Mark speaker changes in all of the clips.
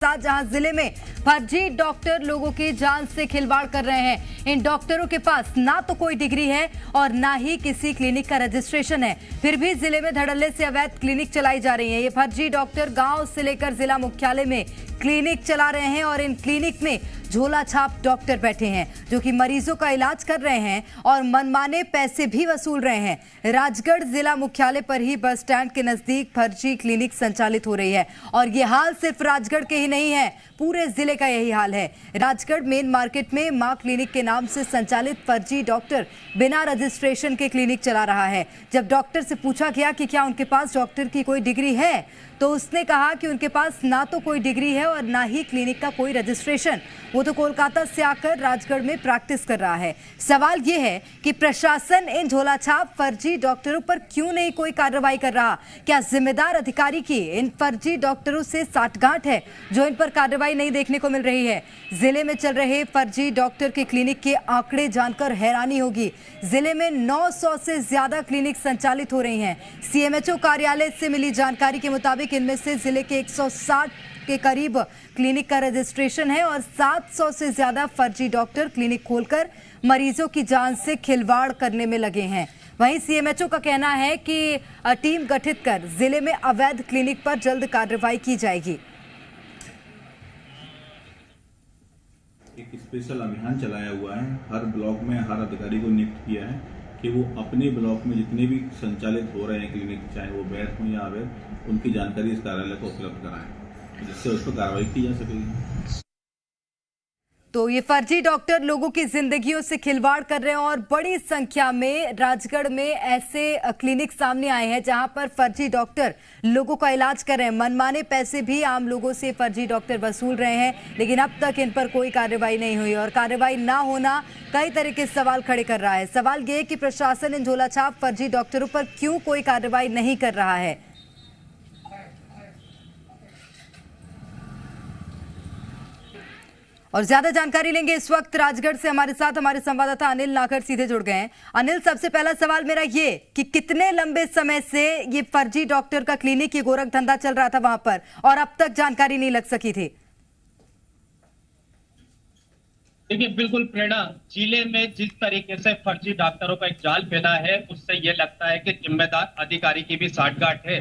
Speaker 1: जहां जिले में फर्जी डॉक्टर लोगों की जान से खिलवाड़ कर रहे हैं। इन डॉक्टरों के पास ना तो कोई डिग्री है और ना ही किसी क्लिनिक का रजिस्ट्रेशन है, फिर भी जिले में धड़ल्ले से अवैध क्लिनिक चलाई जा रही है। ये फर्जी डॉक्टर गांव से लेकर जिला मुख्यालय में क्लिनिक चला रहे हैं और इन क्लिनिक में झोला छाप डॉक्टर बैठे हैं जो कि मरीजों का इलाज कर रहे हैं और मनमाने पैसे भी वसूल रहे हैं। राजगढ़ जिला मुख्यालय पर ही बस स्टैंड के नजदीक फर्जी क्लिनिक संचालित हो रही है और ये हाल सिर्फ राजगढ़ के ही नहीं है, पूरे जिले का यही हाल है। राजगढ़ मेन मार्केट में मां क्लिनिक के नाम से संचालित फर्जी डॉक्टर बिना रजिस्ट्रेशन के क्लिनिक चला रहा है। जब डॉक्टर से पूछा गया कि क्या उनके पास डॉक्टर की कोई डिग्री है तो उसने कहा कि उनके पास ना तो कोई डिग्री है और ना ही क्लिनिक का कोई रजिस्ट्रेशन। वो तो कोलकाता से आकर राजगढ़ में प्रैक्टिस कर रहा है। सवाल ये है कि प्रशासन इन झोलाछाप फर्जी डॉक्टरों पर क्यों नहीं कोई कार्रवाई कर रहा? क्या जिम्मेदार अधिकारी की इन फर्जी डॉक्टरों से साठगांठ है जो इन पर कार्रवाई नहीं देखने को मिल रही है? जिले में चल रहे फर्जी डॉक्टर के क्लिनिक के आंकड़े जानकर हैरानी होगी। जिले में 900 से ज्यादा क्लिनिक संचालित हो रही हैं। सीएमएचओ कार्यालय से मिली जानकारी के मुताबिक इनमें से जिले के 160 के करीब क्लिनिक का रजिस्ट्रेशन है और 700 से ज्यादा फर्जी डॉक्टर क्लिनिक खोलकर मरीजों की जान से खिलवाड़ करने में लगे हैं। वहीं सीएमएचओ का कहना है कि टीम गठित कर जिले में अवैध क्लिनिक पर जल्द कार्रवाई की जाएगी।
Speaker 2: एक स्पेशल अभियान चलाया हुआ है, हर ब्लॉक में हर अधिकारी को नियुक्त किया है कि वो अपने ब्लॉक में जितने भी संचालित हो रहे हैं क्लिनिक, चाहे वो वैध हो या अवैध, उनकी जानकारी इस कार्यालय को उपलब्ध कराएं जिससे उस पर कार्रवाई की जा सकेगी।
Speaker 1: तो ये फर्जी डॉक्टर लोगों की जिंदगियों से खिलवाड़ कर रहे हैं और बड़ी संख्या में राजगढ़ में ऐसे क्लिनिक सामने आए हैं जहां पर फर्जी डॉक्टर लोगों का इलाज कर रहे हैं। मनमाने पैसे भी आम लोगों से फर्जी डॉक्टर वसूल रहे हैं, लेकिन अब तक इन पर कोई कार्रवाई नहीं हुई और कार्रवाई ना होना कई तरह के सवाल खड़े कर रहा है। सवाल ये कि प्रशासन इन झोलाछाप फर्जी डॉक्टरों पर क्यों कोई कार्रवाई नहीं कर रहा है। और ज्यादा जानकारी लेंगे इस वक्त राजगढ़ से हमारे साथ हमारे संवाददाता अनिल नागर सीधे जुड़ गए हैं। अनिल, सबसे पहला सवाल मेरा ये कि कितने लंबे समय से ये फर्जी डॉक्टर का क्लिनिक, ये गोरख धंधा चल रहा था वहां पर और अब तक जानकारी नहीं लग सकी थी?
Speaker 3: देखिए, बिल्कुल प्रेरणा, जिले में जिस तरीके से फर्जी डॉक्टरों का एक जाल फैला है उससे ये लगता है कि जिम्मेदार अधिकारी की भी साठगांठ है।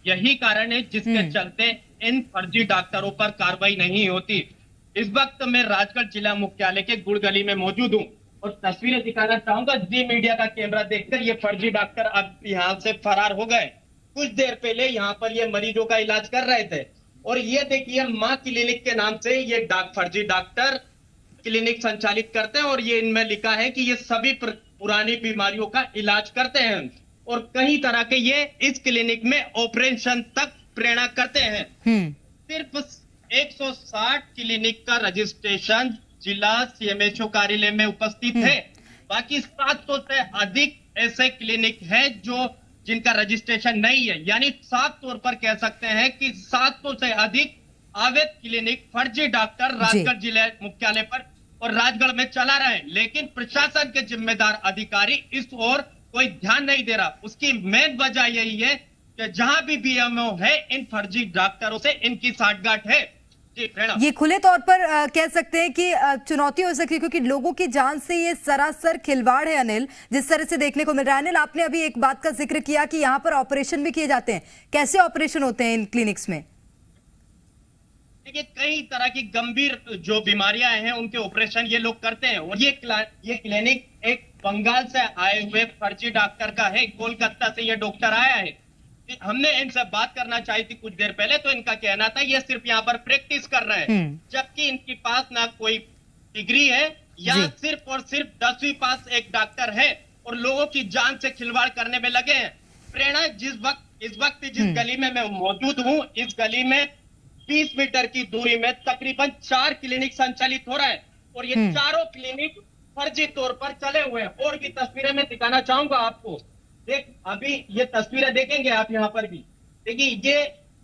Speaker 3: यही कारण है जिसके चलते इन फर्जी डॉक्टरों पर कार्रवाई नहीं होती। इस वक्त मैं राजगढ़ जिला मुख्यालय के गुड़ गली में मौजूद हूं और तस्वीरें दिखाना चाहूंगा। जी मीडिया का कैमरा देखकर ये फर्जी डॉक्टर अब यहाँ से फरार हो गए। कुछ देर पहले यहाँ पर ये मरीजों का इलाज कर रहे थे और ये देखिए, मां क्लिनिक के नाम से ये फर्जी डॉक्टर क्लिनिक संचालित करते हैं और ये इनमें लिखा है कि ये सभी पुरानी बीमारियों का इलाज करते हैं और कई तरह के ये इस क्लिनिक में ऑपरेशन तक प्रेरणा करते हैं। सिर्फ 160 क्लिनिक का रजिस्ट्रेशन जिला सीएमएचओ कार्यालय में उपस्थित है। बाकी 700 से अधिक ऐसे क्लिनिक हैं जो जिनका रजिस्ट्रेशन नहीं है। यानी साफ तौर पर कह सकते हैं कि 700 से अधिक अवैध क्लिनिक फर्जी डॉक्टर राजगढ़ जिला मुख्यालय पर और राजगढ़ में चला रहे हैं, लेकिन प्रशासन के जिम्मेदार अधिकारी इस ओर कोई ध्यान नहीं दे रहा। उसकी मेन वजह यही है कि जहां भी बीएमओ है, इन फर्जी डॉक्टरों से इनकी साठगांठ है।
Speaker 1: ये खुले तौर पर कह सकते हैं कि चुनौती हो सकती है क्योंकि लोगों की जान से ये सरासर खिलवाड़ है। अनिल, जिस तरह से देखने को मिल रहा है। अनिल, आपने अभी एक बात का जिक्र किया कि यहाँ पर ऑपरेशन भी किए जाते हैं। कैसे ऑपरेशन होते हैं इन क्लिनिक्स में?
Speaker 3: देखिए, कई तरह की गंभीर जो बीमारियां हैं उनके ऑपरेशन ये लोग करते हैं और ये क्लिनिक एक बंगाल से आए हुए फर्जी डॉक्टर का है। कोलकाता से ये डॉक्टर आया है। हमने इनसे बात करना चाही थी कुछ देर पहले, तो इनका कहना था ये सिर्फ यहाँ पर प्रैक्टिस कर रहे हैं, जबकि इनके पास ना कोई डिग्री है या सिर्फ और सिर्फ 10वीं पास एक डॉक्टर है और लोगों की जान से खिलवाड़ करने में लगे हैं। प्रेरणा, इस वक्त जिस गली में मैं मौजूद हूँ, इस गली में 20 मीटर की दूरी में तकरीबन 4 क्लिनिक संचालित हो रहा है और ये चारों क्लिनिक फर्जी तौर पर चले हुए हैं। और भी तस्वीरें मैं दिखाना चाहूंगा आपको। अभी ये तस्वीरें देखेंगे आप यहाँ पर भी। देखिए,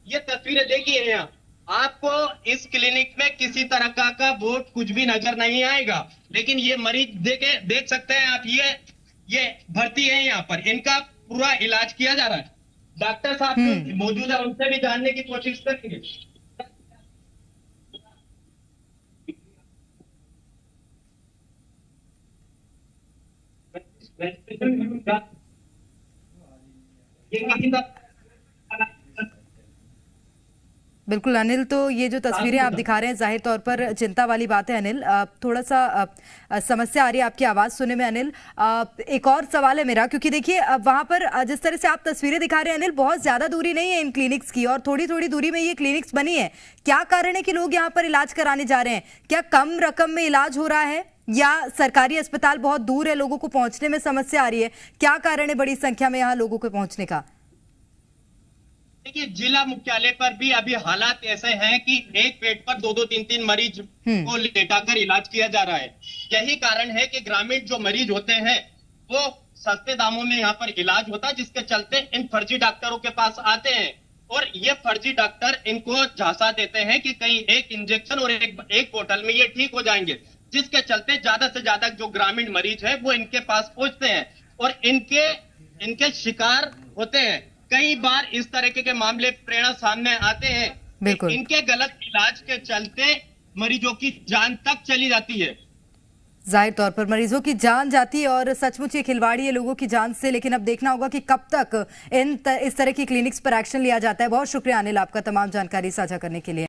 Speaker 3: ये तस्वीरें देखिए, यहाँ आपको इस क्लिनिक में किसी तरह का बोर्ड कुछ भी नजर नहीं आएगा, लेकिन ये मरीज देख सकते हैं आप, ये भर्ती है यहाँ पर, इनका पूरा इलाज किया जा रहा है। डॉक्टर साहब जो मौजूद है उनसे भी जानने की कोशिश करेंगे।
Speaker 1: बिल्कुल अनिल, तो ये जो तस्वीरें आप दिखा रहे हैं जाहिर तौर पर चिंता वाली बात है अनिल। थोड़ा सा समस्या आ रही है आपकी आवाज़ सुनने में अनिल। एक और सवाल है मेरा, क्योंकि देखिए वहाँ पर जिस तरह से आप तस्वीरें दिखा रहे हैं अनिल, बहुत ज़्यादा दूरी नहीं है इन क्लिनिक्स की और थोड़ी थोड़ी दूरी में ये क्लिनिक्स बनी है। क्या कारण है कि लोग यहाँ पर इलाज कराने जा रहे हैं? क्या कम रकम में इलाज हो रहा है या सरकारी अस्पताल बहुत दूर है, लोगों को पहुँचने में समस्या आ रही है? क्या कारण है बड़ी संख्या में यहाँ लोगों को पहुँचने का?
Speaker 3: देखिए, जिला मुख्यालय पर भी अभी हालात ऐसे हैं कि एक बेड पर 2-3 मरीज को लेटाकर इलाज किया जा रहा है। यही कारण है कि ग्रामीण जो मरीज होते हैं वो सस्ते दामों में यहाँ पर इलाज होता है, जिसके चलते इन फर्जी डॉक्टरों के पास आते हैं और ये फर्जी डॉक्टर इनको झांसा देते हैं कि कहीं एक इंजेक्शन और एक बोतल में ये ठीक हो जाएंगे, जिसके चलते ज्यादा से ज्यादा जो ग्रामीण मरीज है वो इनके पास पहुंचते हैं और इनके शिकार होते हैं। कई बार इस तरीके के मामले प्रेरणा सामने आते हैं।
Speaker 1: बिल्कुल।
Speaker 3: इनके गलत इलाज के चलते मरीजों की जान तक चली जाती है।
Speaker 1: जाहिर तौर पर मरीजों की जान जाती है और सचमुच ये खिलवाड़ी है लोगों की जान से। लेकिन अब देखना होगा कि कब तक इस तरह की क्लिनिक्स पर एक्शन लिया जाता है। बहुत शुक्रिया अनिल आपका तमाम जानकारी साझा करने के लिए।